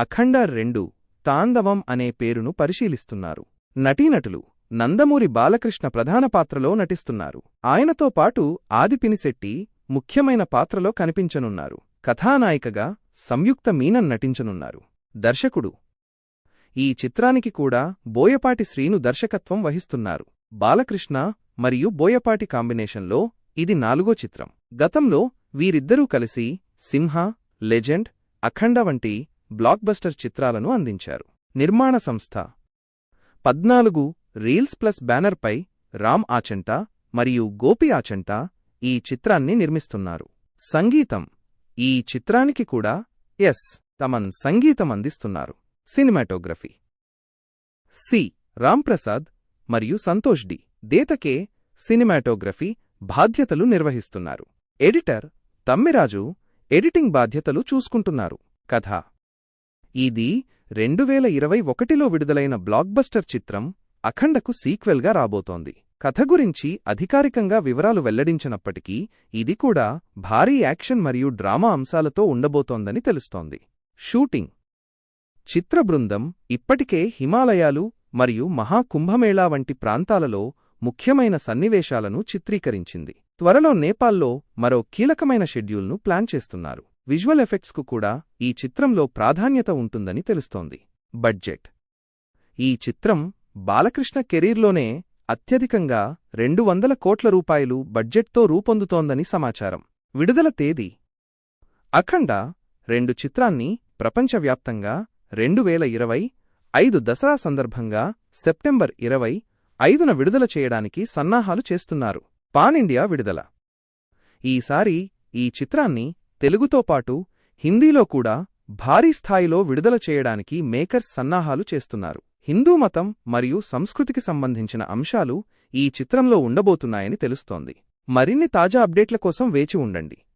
అఖండ 2 తాండవం అనే పేరును పరిశీలిస్తున్నారు. నటీనటులు నందమూరి బాలకృష్ణ ప్రధాన పాత్రలో నటిస్తున్నారు. ఆయనతో పాటు ఆది పినిశెట్టి ముఖ్యమైన పాత్రలో కనిపించనున్నారు. కథానాయికగా సంయుక్త మీనన్ నటించనున్నారు. దర్శకుడు ఈ చిత్రానికి కూడా బోయపాటి శ్రీను దర్శకత్వం వహిస్తున్నారు. బాలకృష్ణ మరియు బోయపాటి కాంబినేషన్లో ఇది 4వ చిత్రం. గతంలో వీరిద్దరూ కలిసి సింహ, లెజెండ్, అఖండ వంటి బ్లాక్బస్టర్ చిత్రాలను అందించారు. నిర్మాణ సంస్థ 14 రీల్స్ ప్లస్ బ్యానర్పై రామ్ ఆచంట మరియు గోపి ఆచంట ఈ చిత్రాన్ని నిర్మిస్తున్నారు. సంగీతం ఈ చిత్రానికి కూడా ఎస్ తమన్ సంగీతం అందిస్తున్నారు. సినిమాటోగ్రఫీ సి రాంప్రసాద్ మరియు సంతోష్ డి దేతకే సినిమాటోగ్రఫీ బాధ్యతలు నిర్వహిస్తున్నారు. ఎడిటర్ తమ్మిరాజు ఎడిటింగ్ బాధ్యతలు చూసుకుంటున్నారు. కథ ఇది 2021లో విడుదలైన బ్లాక్బస్టర్ చిత్రం అఖండకు సీక్వెల్గా రాబోతోంది. కథ గురించి అధికారికంగా వివరాలు వెల్లడించినప్పటికీ ఇది కూడా భారీ యాక్షన్ మరియు డ్రామా అంశాలతో ఉండబోతోందని తెలుస్తోంది. షూటింగ్ చిత్రబృందం ఇప్పటికే హిమాలయాలు మరియు మహాకుంభమేళా వంటి ప్రాంతాలలో ముఖ్యమైన సన్నివేశాలను చిత్రీకరించింది. త్వరలో నేపాల్లో మరో కీలకమైన షెడ్యూల్ను ప్లాన్ చేస్తున్నారు. విజువల్ ఎఫెక్ట్స్కు కూడా ఈ చిత్రంలో ప్రాధాన్యత ఉంటుందని తెలుస్తోంది. బడ్జెట్ ఈ చిత్రం బాలకృష్ణ కెరీర్లోనే అత్యధికంగా 200 కోట్ల రూపాయలు బడ్జెట్తో రూపొందుతోందని సమాచారం. విడుదల తేదీ అఖండ 2 చిత్రాన్ని ప్రపంచవ్యాప్తంగా 2025 దసరా సందర్భంగా సెప్టెంబర్ 25న విడుదల చేయడానికి సన్నాహాలు చేస్తున్నారు. పాన్ ఇండియా విడుదల ఈసారి ఈ చిత్రాన్ని తెలుగుతో పాటు హిందీలో కూడా భారీ స్థాయిలో విడుదల చేయడానికి మేకర్స్ సన్నాహాలు చేస్తున్నారు. హిందూ మతం మరియు సంస్కృతికి సంబంధించిన అంశాలు ఈ చిత్రంలో ఉండబోతున్నాయని తెలుస్తోంది. మరిన్ని తాజా అప్డేట్ల కోసం వేచి ఉండండి.